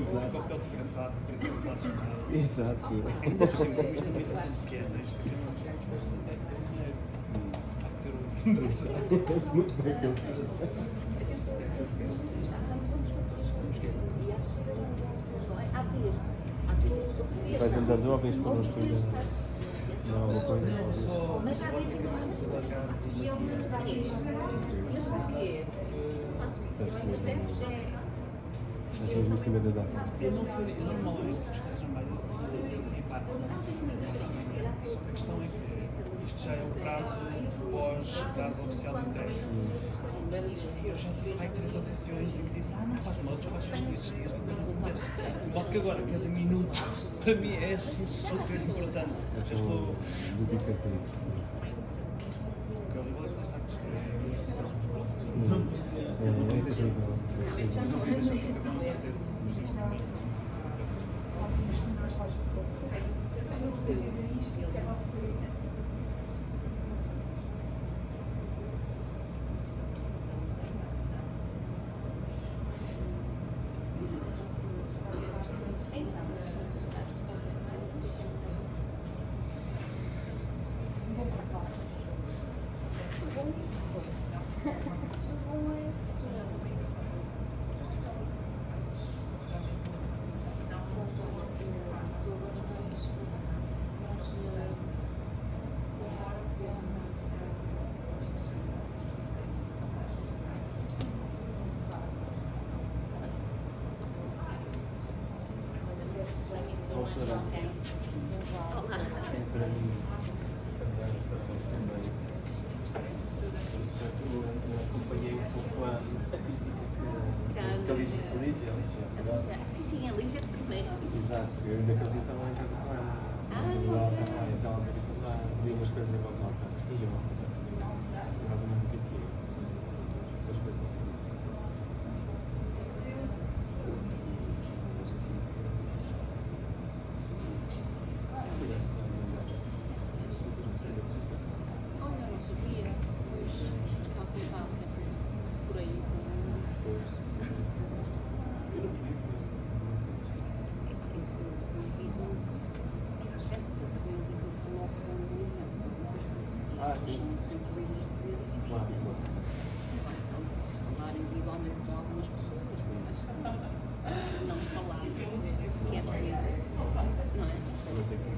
Exato. Papel fotografado, por isso eu faço nada. Exato. Ainda por cima, isto também está sendo pequeno, isto aqui não é Muito bem pensado. Vais andar jovens por umas coisas. Não, uma coisa. Mas já dizem que faço filmes, mas porquê? Faço isso, percebes? Estás mesmo em cima da data. Eu não fazia, normalmente as prestações mais só que a questão é que isto já é o prazo pós-prazo oficial de entrega. Eu já tive aí 3 ocasiões em que disse, não faz mal, tu fazes estes dias, mas não acontece. Pode que agora, cada minuto, para mim é assim super importante. Já estou... Dedica-te a isso. É incrível. Mas já não é. Ok. Olá. Para mim, também as passões também. Portanto, eu acompanhei um pouco a crítica que a Lígia. Sim, a Lígia de primeiro. Exato, eu ainda que eles estavam em casa com ela. Então ela ficou lá, li umas coisas em voz alta. E eu já sei mais ou menos o que é. Depois foi para Olha, não sabia. Ela contava sempre por aí. Eu duvido que a gente, simplesmente, que eu coloco no evento, no Facebook. sim. Sempre livres de ver e Claro, vídeo. claro. Então, posso falar individualmente com algumas pessoas, mas não falar sequer de ver, não é? Eu não sei que se diz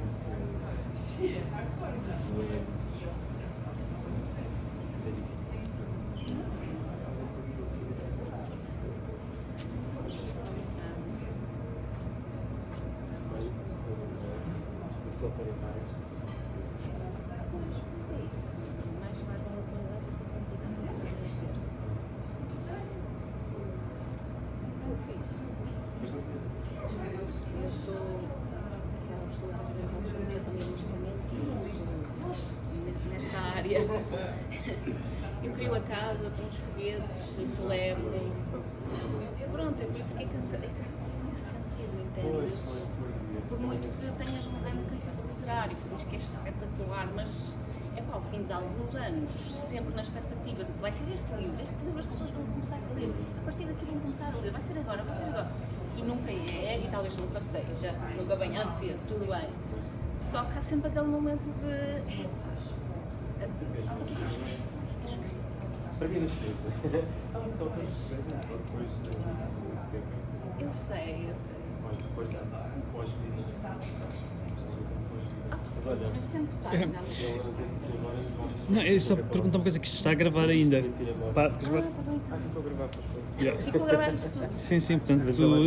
só farei mais. Mas é isso. Mais vale a qualidade do que a quantidade, se também é certo. Foi o que fiz. Eu sou aquela pessoa que às vezes toca também instrumentos nesta área. Eu crio a casa, ponho os foguetes e celebro. Pronto, é por isso que é cansativo nesse sentido, entendes? Por muito que tenhas um grande crítico literário, que diz que é espetacular, mas é pá, ao fim de alguns anos, sempre na expectativa de que vai ser este livro as pessoas vão começar a ler, a partir daqui vão começar a ler, vai ser agora. E nunca é, e talvez nunca seja, nunca venha a ser, tudo bem. Só que há sempre aquele momento de, o que é que eu escrevo? Para mim não escrevo. Só depois de escrever. Eu sei. Mas depois pós-vídeo. Mas olha, Mas sempre tarde, já me eu agora Não, é só perguntar uma coisa que isto está a gravar ainda. Pá, tá bem. ficou a gravar, pois foi. Yeah. Ficou a gravar isto tudo. Sim, portanto,